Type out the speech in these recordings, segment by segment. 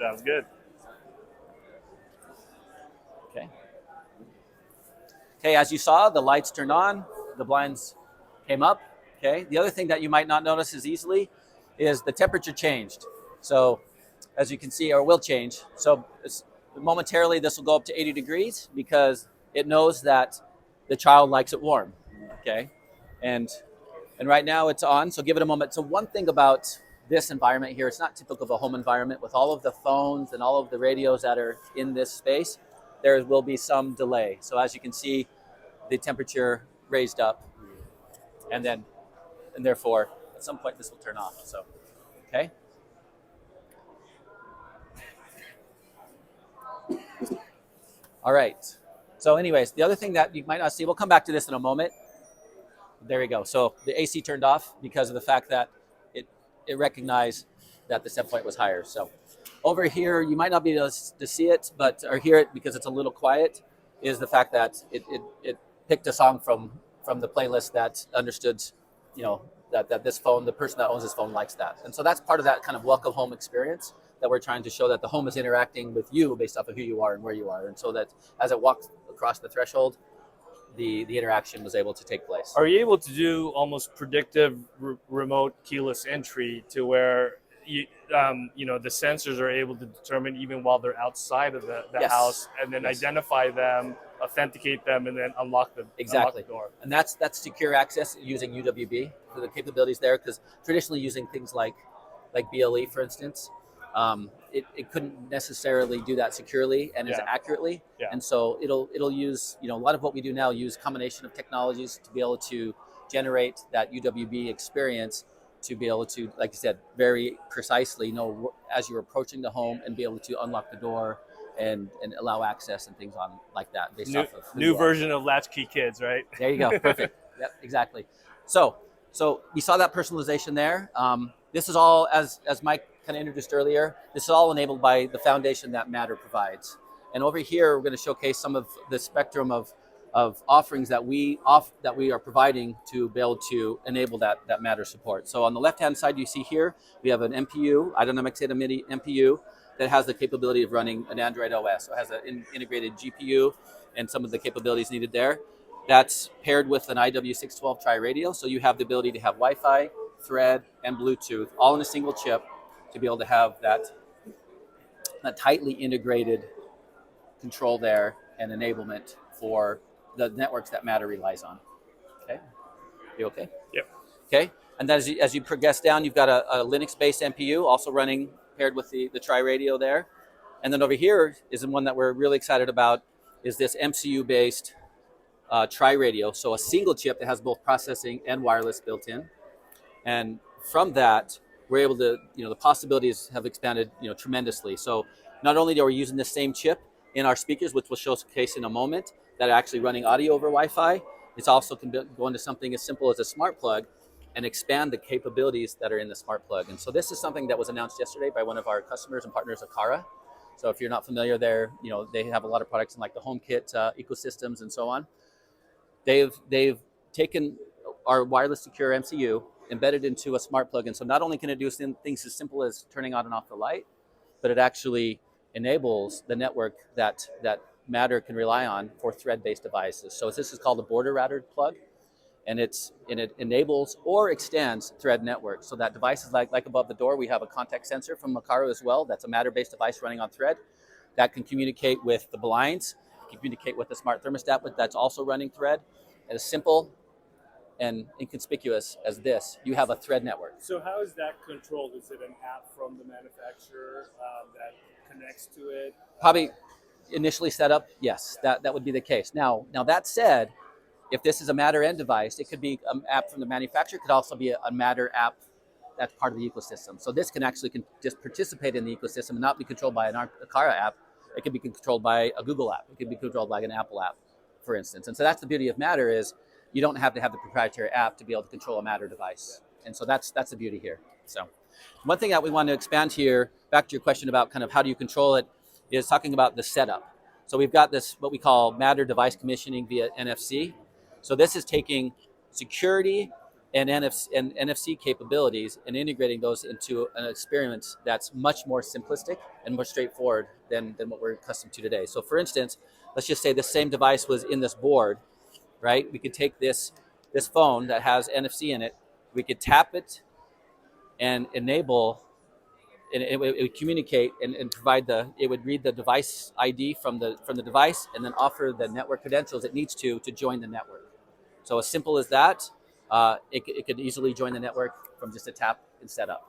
Sounds good. Okay. Okay, as you saw, the lights turned on, the blinds came up. Okay. The other thing that you might not notice as easily is the temperature changed. So as you can see, or will change. So momentarily this will go up to 80 degrees because it knows that the child likes it warm. Okay. And right now it's on, so give it a moment. So one thing about this environment here, it's not typical of a home environment with all of the phones and all of the radios that are in this space. There will be some delay. So as you can see, the temperature raised up, and therefore at some point this will turn off. So, okay. All right. So anyways, the other thing that you might not see, we'll come back to this in a moment. There we go. So the AC turned off because of the fact that it recognized that the set point was higher. So over here, you might not be able to see it, or hear it because it's a little quiet, is the fact that it picked a song from the playlist that understood, that this phone, the person that owns this phone likes that. And so that's part of that kind of welcome home experience that we're trying to show, that the home is interacting with you based off of who you are and where you are. And so that as it walks across the threshold, the interaction was able to take place. Are you able to do almost predictive remote keyless entry to where the sensors are able to determine even while they're outside of the Yes. house, and then identify them, authenticate them, and then unlock the door? And that's secure access using UWB for the capabilities there, because traditionally using things like BLE, for instance, it couldn't necessarily do that securely and as accurately. Yeah. And so it'll use, a lot of what we do now use combination of technologies to be able to generate that UWB experience, to be able to, like I said, very precisely know as you're approaching the home and be able to unlock the door and allow access and things on like that based off of new version of Latchkey Kids, right? There you go. Perfect. Yep, exactly. So we saw that personalization there. This is all, as Mike kind of introduced earlier, this is all enabled by the foundation that Matter provides. And over here, we're going to showcase some of the spectrum of offerings that we are providing to be able to enable that Matter support. So on the left-hand side, you see here, we have an MPU, Dynamic Data MIDI MPU, that has the capability of running an Android OS. So it has an integrated GPU and some of the capabilities needed there. That's paired with an IW612 tri-radio, so you have the ability to have Wi-Fi, Thread, and Bluetooth all in a single chip to be able to have that tightly integrated control there and enablement for the networks that Matter relies on. Okay, you okay? Yep. Okay, and then as you progress down, you've got a Linux-based MPU also running paired with the tri-radio there. And then over here is the one that we're really excited about, is this MCU-based tri-radio, so a single chip that has both processing and wireless built in. And from that, we're able to, the possibilities have expanded, tremendously. So not only are we using the same chip in our speakers, which we'll showcase in a moment, that are actually running audio over Wi-Fi, it's also can go into something as simple as a smart plug and expand the capabilities that are in the smart plug. And so this is something that was announced yesterday by one of our customers and partners, Akara. So if you're not familiar there, they have a lot of products in like the HomeKit ecosystems and so on. They've taken our wireless secure MCU, embedded into a smart plug. And so not only can it do things as simple as turning on and off the light, but it actually enables the network that Matter can rely on for thread-based devices. So this is called a border router plug, and it enables or extends thread networks. So that devices like above the door, we have a contact sensor from Macaro as well. That's a Matter-based device running on thread that can communicate with the blinds, communicate with the smart thermostat, but that's also running thread. And as simple and inconspicuous as this, you have a thread network. So how is that controlled? Is it an app from the manufacturer that connects to it? Probably initially set up, yes, that would be the case. Now that said, if this is a Matter end device, it could be an app from the manufacturer. It could also be a Matter app that's part of the ecosystem. So this can actually just participate in the ecosystem and not be controlled by an Akara app. It can be controlled by a Google app. It can be controlled by an Apple app, for instance. And so that's the beauty of Matter, is you don't have to have the proprietary app to be able to control a Matter device. And so that's the beauty here. So one thing that we want to expand here, back to your question about kind of how do you control it, is talking about the setup. So we've got this, what we call Matter device commissioning via NFC. So this is taking security and NFC capabilities and integrating those into an experience that's much more simplistic and more straightforward than what we're accustomed to today. So for instance, let's just say the same device was in this board, right? We could take this phone that has NFC in it, we could tap it and enable, and it would communicate and provide it would read the device ID from the device and then offer the network credentials it needs to join the network. So as simple as that, it could easily join the network from just a tap and setup.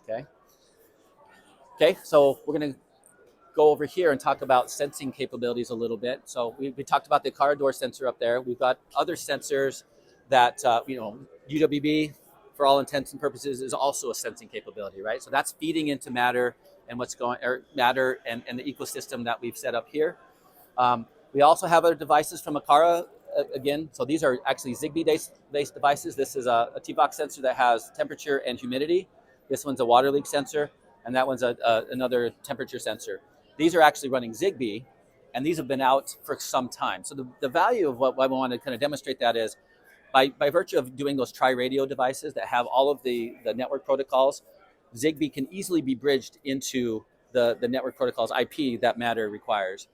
Okay. Okay. So we're going to go over here and talk about sensing capabilities a little bit. So we talked about the car door sensor up there. We've got other sensors that UWB, for all intents and purposes, is also a sensing capability, right? So that's feeding into Matter and Matter and the ecosystem that we've set up here. We also have other devices from Akara, again. So these are actually Zigbee-based devices. This is a T-Box sensor that has temperature and humidity. This one's a water leak sensor, and that one's another temperature sensor. These are actually running Zigbee, and these have been out for some time. So the value of what I want to kind of demonstrate that is, by virtue of doing those tri-radio devices that have all of the network protocols, Zigbee can easily be bridged into the network protocols IP that Matter requires.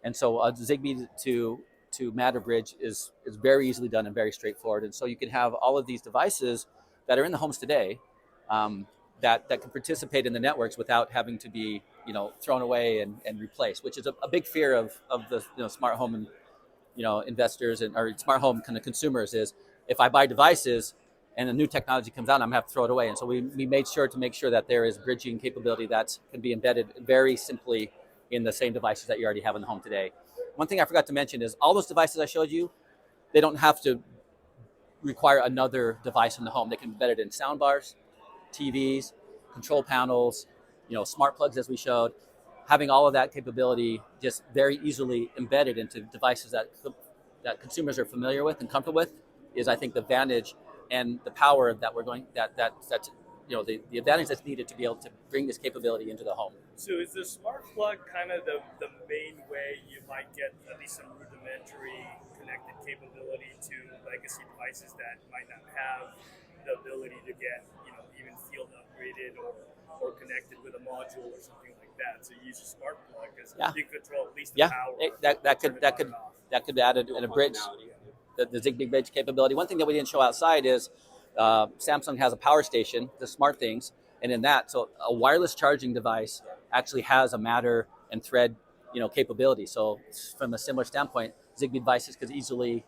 And so Zigbee to Matter bridge is very easily done and very straightforward. And so you can have all of these devices that are in the homes today that can participate in the networks without having to be thrown away and replaced, which is a big fear of the smart home and investors or smart home kind of consumers is, if I buy devices and a new technology comes out, I'm gonna have to throw it away. And so we made sure to make sure that there is bridging capability that can be embedded very simply in the same devices that you already have in the home today. One thing I forgot to mention is all those devices I showed you, they don't have to require another device in the home. They can be embedded in sound bars, TVs, control panels, smart plugs, as we showed. Having all of that capability just very easily embedded into devices that consumers are familiar with and comfortable with is, I think, the advantage and the power that we're going that's the advantage that's needed to be able to bring this capability into the home. So is the smart plug kind of the main way you might get at least some rudimentary connected capability to legacy devices that might not have the ability to get even field upgraded or connected with a module or something like that? So you use a smart plug because you control at least the power. That could add a bridge, the Zigbee bridge capability. One thing that we didn't show outside is Samsung has a power station, the smart things, and in that, so a wireless charging device actually has a Matter and Thread, capability. So from a similar standpoint, Zigbee devices could easily,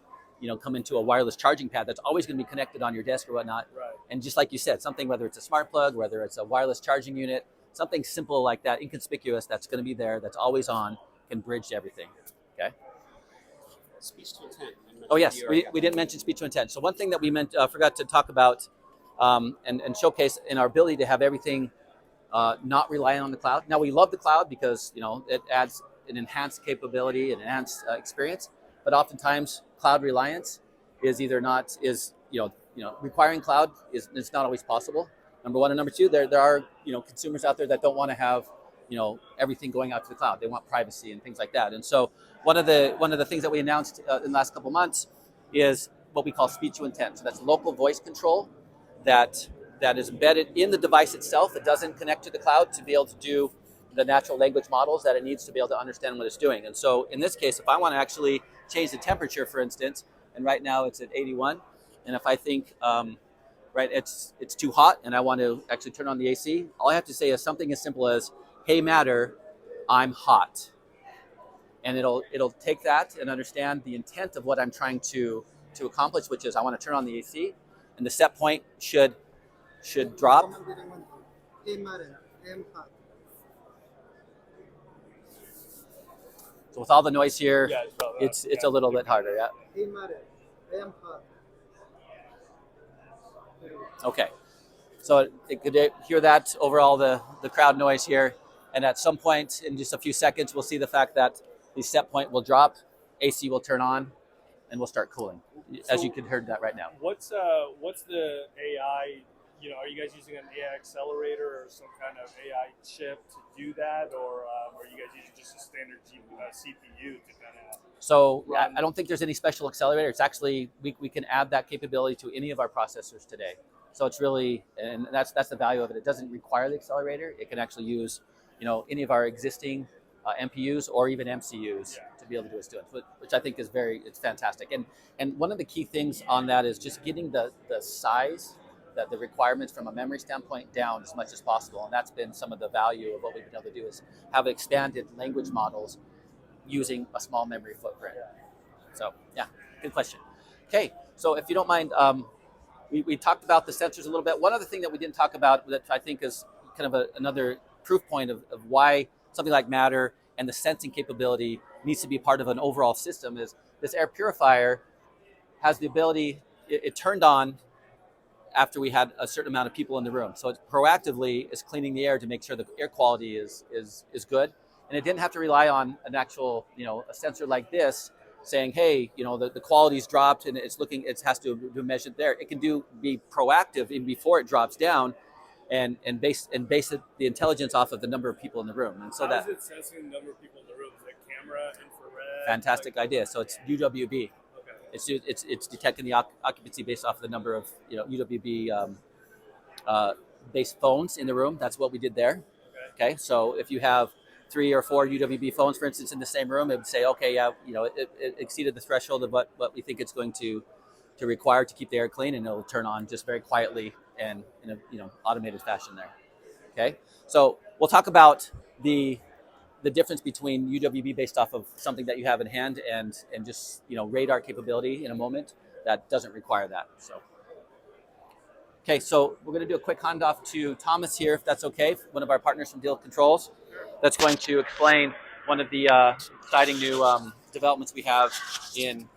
come into a wireless charging pad that's always going to be connected on your desk or whatnot. Right. And just like you said, something, whether it's a smart plug, whether it's a wireless charging unit, something simple like that, inconspicuous, that's going to be there, that's always on, can bridge everything. Okay. Speech to intent. Oh yes, we didn't mention speech to intent. So one thing that we forgot to talk about and showcase in our ability to have everything not reliant on the cloud. Now we love the cloud because it adds an enhanced capability, an enhanced experience. But oftentimes cloud reliance is requiring cloud is not always possible. Number one, and number two, there are consumers out there that don't want to have everything going out to the cloud. They want privacy and things like that. And so one of the things that we announced in the last couple of months is what we call speech to intent. So that's local voice control that is embedded in the device itself. It doesn't connect to the cloud to be able to do the natural language models that it needs to be able to understand what it's doing. And so in this case, if I want to actually change the temperature, for instance, and right now it's at 81, and if I think it's too hot and I want to actually turn on the AC, all I have to say is something as simple as, "Hey Matter, I'm hot," and it'll take that and understand the intent of what I'm trying to accomplish, which is I want to turn on the AC, and the set point should drop. So with all the noise here, it's a little bit harder. Yeah. Okay. So it could hear that over all the crowd noise here. And at some point in just a few seconds, we'll see the fact that the set point will drop, AC will turn on, and we'll start cooling, as you can hear that right now. What's the AI are you guys using an AI accelerator or some kind of AI chip to do that, or are you guys using just a standard CPU to kind of? So Run. I don't think there's any special accelerator. It's actually we can add that capability to any of our processors today. So it's really, and that's the value of it. It doesn't require the accelerator. It can actually use, any of our existing MPUs or even MCUs to be able to do what it's doing, which I think is it's fantastic. And one of the key things on that is just getting the size, the requirements from a memory standpoint down as much as possible. And that's been some of the value of what we've been able to do is have expanded language models using a small memory footprint. So yeah, good question. Okay, so if you don't mind, we talked about the sensors a little bit. One other thing that we didn't talk about that I think is kind of another proof point of why something like Matter and the sensing capability needs to be part of an overall system is this air purifier has the ability, it turned on after we had a certain amount of people in the room. So it proactively is cleaning the air to make sure the air quality is good. And it didn't have to rely on an actual, a sensor like this saying, hey, the quality's dropped and it has to be measured there. It can be proactive even before it drops down and base the intelligence off of the number of people in the room. And so how is it sensing the number of people in the room? Is it camera, infrared? Fantastic idea. So it's UWB. It's detecting the occupancy based off the number of UWB based phones in the room. That's what we did there. Okay, so if you have 3 or 4 UWB phones, for instance, in the same room, it would say, okay, yeah, it exceeded the threshold of what we think it's going to require to keep the air clean, and it'll turn on just very quietly and in a automated fashion there. Okay, so we'll talk about the difference between UWB based off of something that you have in hand and just radar capability in a moment that doesn't require that. So okay, so we're going to do a quick handoff to Thomas here, if that's okay, one of our partners from Deal Controls, that's going to explain one of the exciting new developments we have in